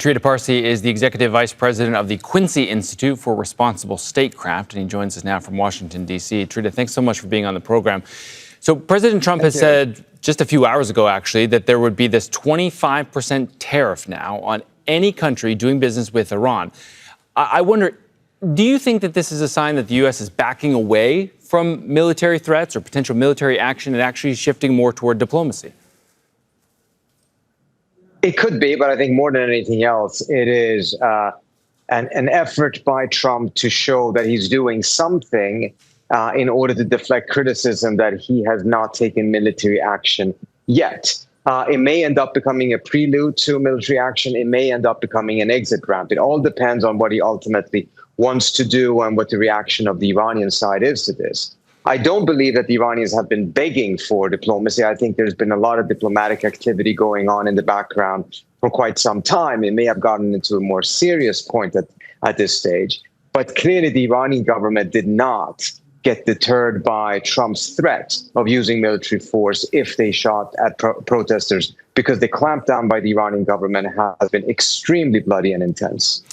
Trita Parsi is the Executive Vice President of the Quincy Institute for Responsible Statecraft, and he joins us now from Washington, D.C. Trita, thanks so much for being on the program. So President Trump has said just a few hours ago, actually, that there would be this 25% tariff now on any country doing business with Iran. I wonder, do you think that this is a sign that the U.S. is backing away from military threats or potential military action and actually shifting more toward diplomacy? It could be, but I think more than anything else, it is an effort by Trump to show that he's doing something in order to deflect criticism that he has not taken military action yet. It may end up becoming a prelude to military action. It may end up becoming an exit ramp. It all depends on what he ultimately wants to do and what the reaction of the Iranian side is to this. I don't believe that the Iranians have been begging for diplomacy. I think there's been a lot of diplomatic activity going on in the background for quite some time. It may have gotten into a more serious point at this stage. But clearly, the Iranian government did not get deterred by Trump's threat of using military force if they shot at protesters, because the clampdown by the Iranian government has been extremely bloody and intense.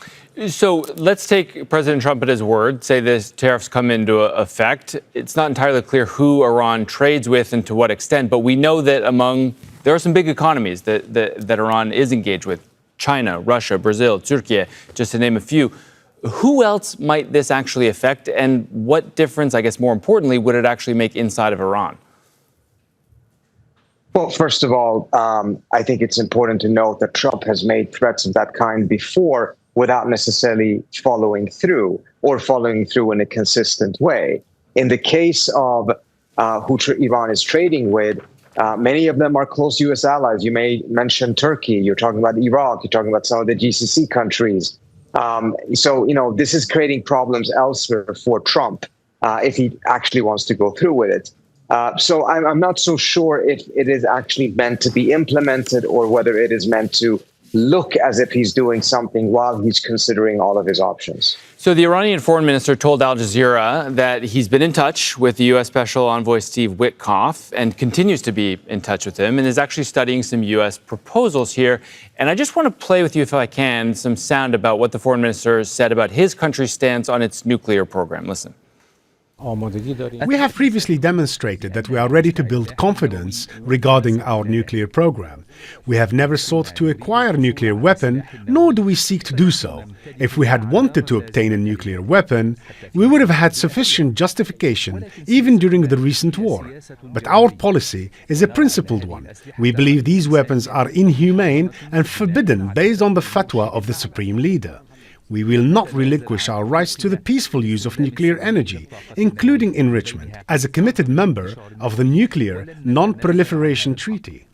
So let's take President Trump at his word, say this tariffs come into effect. It's not entirely clear who Iran trades with and to what extent, but we know that there are some big economies that Iran is engaged with: China, Russia, Brazil, Turkey, just to name a few. Who else might this actually affect, and what difference, I guess more importantly, would it actually make inside of Iran? Well, first of all, I think it's important to note that Trump has made threats of that kind before without necessarily following through in a consistent way. In the case of who Iran is trading with, many of them are close U.S. allies. You may mention Turkey. You're talking about Iraq. You're talking about some of the GCC countries. So, this is creating problems elsewhere for Trump if he actually wants to go through with it. So I'm not so sure if it is actually meant to be implemented or whether it is meant to look as if he's doing something while he's considering all of his options. So the Iranian foreign minister told Al Jazeera that he's been in touch with the U.S. Special Envoy Steve Witkoff and continues to be in touch with him and is actually studying some U.S. proposals here. And I just want to play with you, if I can, some sound about what the foreign minister said about his country's stance on its nuclear program. Listen. We have previously demonstrated that we are ready to build confidence regarding our nuclear program. We have never sought to acquire a nuclear weapon, nor do we seek to do so. If we had wanted to obtain a nuclear weapon, we would have had sufficient justification even during the recent war. But our policy is a principled one. We believe these weapons are inhumane and forbidden based on the fatwa of the Supreme Leader. We will not relinquish our rights to the peaceful use of nuclear energy, including enrichment, as a committed member of the Nuclear Non-Proliferation Treaty.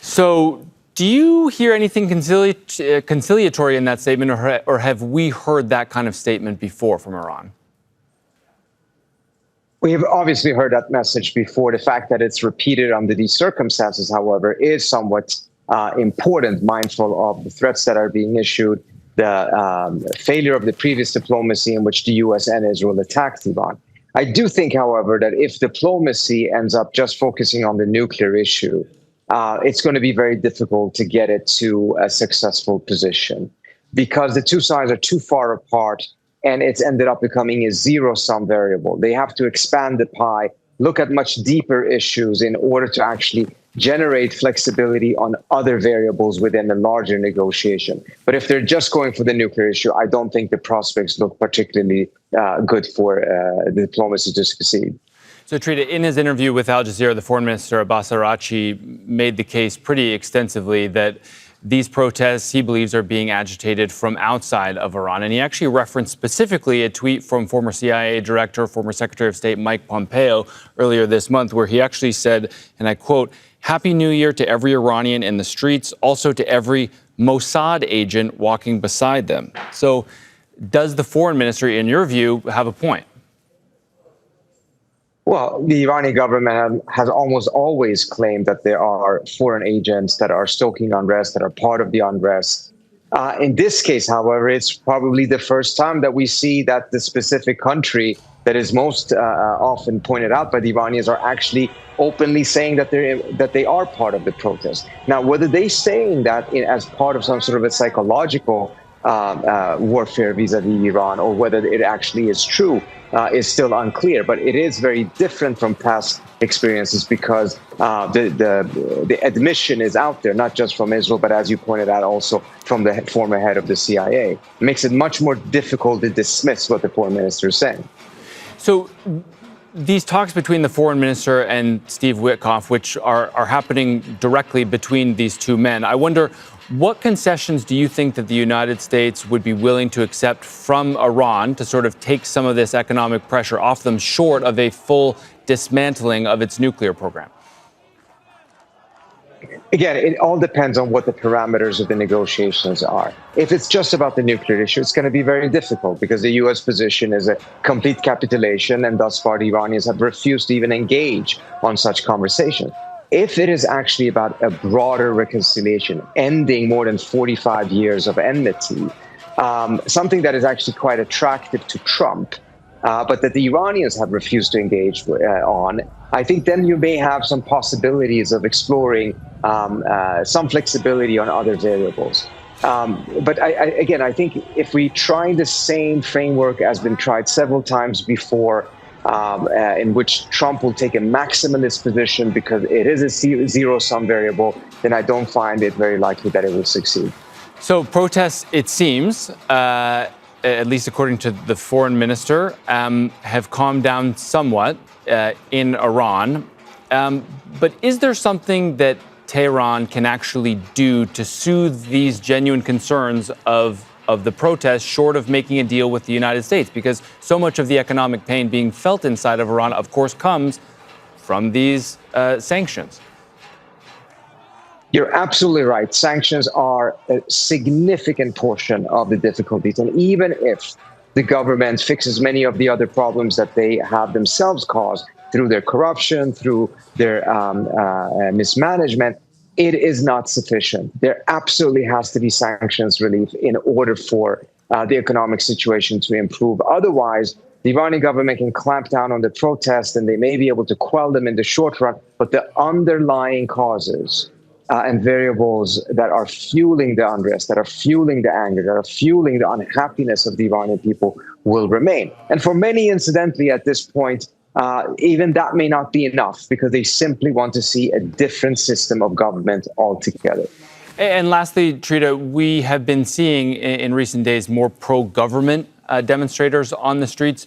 So, do you hear anything conciliatory in that statement, or have we heard that kind of statement before from Iran? We have obviously heard that message before. The fact that it's repeated under these circumstances, however, is somewhat important, mindful of the threats that are being issued, the failure of the previous diplomacy in which the U.S. and Israel attacked Iran. I do think, however, that if diplomacy ends up just focusing on the nuclear issue, it's going to be very difficult to get it to a successful position because the two sides are too far apart and it's ended up becoming a zero-sum variable. They have to expand the pie, look at much deeper issues in order to actually generate flexibility on other variables within a larger negotiation. But if they're just going for the nuclear issue, I don't think the prospects look particularly good for diplomacy to succeed. So, Trita, in his interview with Al Jazeera, the foreign minister, Abbas Araghchi, made the case pretty extensively that these protests, he believes, are being agitated from outside of Iran. And he actually referenced specifically a tweet from former CIA director, former Secretary of State Mike Pompeo earlier this month, where he actually said, and I quote, "Happy New Year to every Iranian in the streets, also to every Mossad agent walking beside them." So does the foreign ministry, in your view, have a point? Well, the Iranian government has almost always claimed that there are foreign agents that are stoking unrest, that are part of the unrest. In this case, however, it's probably the first time that we see that the specific country that is most often pointed out by the Iranians are actually openly saying that they are part of the protest. Now, whether they're saying that as part of some sort of a psychological warfare vis-a-vis Iran, or whether it actually is true, is still unclear. But it is very different from past experiences because the admission is out there, not just from Israel, but as you pointed out, also from the former head of the CIA. It makes it much more difficult to dismiss what the foreign minister is saying. So these talks between the foreign minister and Steve Witkoff, which are happening directly between these two men, I wonder, what concessions do you think that the United States would be willing to accept from Iran to sort of take some of this economic pressure off them, short of a full dismantling of its nuclear program? Again, it all depends on what the parameters of the negotiations are. If it's just about the nuclear issue, it's going to be very difficult because the U.S. position is a complete capitulation, and thus far the Iranians have refused to even engage on such conversations. If it is actually about a broader reconciliation, ending more than 45 years of enmity, something that is actually quite attractive to Trump, but that the Iranians have refused to engage on, I think then you may have some possibilities of exploring some flexibility on other variables. But I think if we try the same framework as been tried several times before, in which Trump will take a maximalist position because it is a zero-sum variable, then I don't find it very likely that it will succeed. So protests, it seems, at least according to the foreign minister, have calmed down somewhat in Iran. But is there something that Tehran can actually do to soothe these genuine concerns of the protests, short of making a deal with the United States? Because so much of the economic pain being felt inside of Iran, of course, comes from these sanctions. You're absolutely right. Sanctions are a significant portion of the difficulties. And even if the government fixes many of the other problems that they have themselves caused through their corruption, through their mismanagement, it is not sufficient. There absolutely has to be sanctions relief in order for the economic situation to improve. Otherwise, the Iranian government can clamp down on the protests and they may be able to quell them in the short run, but the underlying causes and variables that are fueling the unrest, that are fueling the anger, that are fueling the unhappiness of the Iranian people will remain. And for many, incidentally, at this point, even that may not be enough because they simply want to see a different system of government altogether. And lastly, Trita, we have been seeing in recent days more pro-government demonstrators on the streets.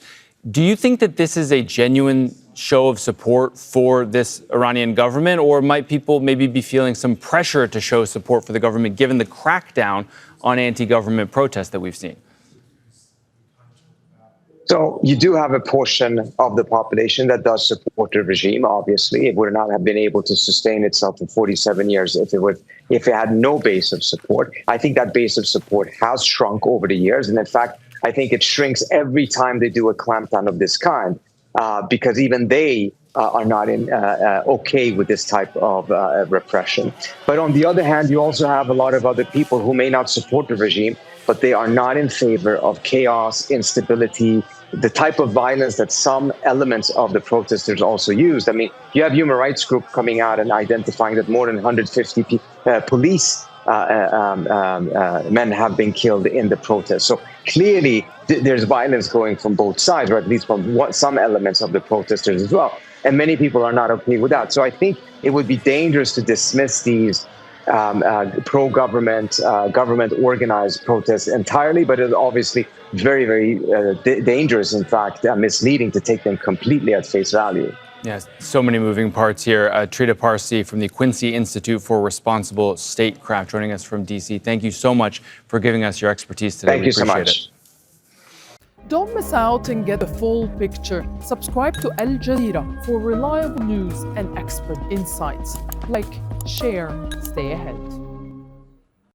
Do you think that this is a genuine show of support for this Iranian government, or might people maybe be feeling some pressure to show support for the government given the crackdown on anti-government protests that we've seen? So you do have a portion of the population that does support the regime. Obviously, it would not have been able to sustain itself for 47 years if it had no base of support. I think that base of support has shrunk over the years. And in fact, I think it shrinks every time they do a clampdown of this kind, because even they are not okay with this type of repression. But on the other hand, you also have a lot of other people who may not support the regime, but they are not in favor of chaos, instability, the type of violence that some elements of the protesters also used. I mean, you have human rights group coming out and identifying that more than 150 police men have been killed in the protest. So clearly, there's violence going from both sides, or at least from some elements of the protesters as well. And many people are not okay with that. So I think it would be dangerous to dismiss these pro-government, government-organized protests entirely, but it's obviously very, very dangerous, in fact, misleading to take them completely at face value. Yes, so many moving parts here. Trita Parsi from the Quincy Institute for Responsible Statecraft joining us from D.C. Thank you so much for giving us your expertise today. Thank you so much. Don't miss out and get the full picture. Subscribe to Al Jazeera for reliable news and expert insights. Like, share, stay ahead.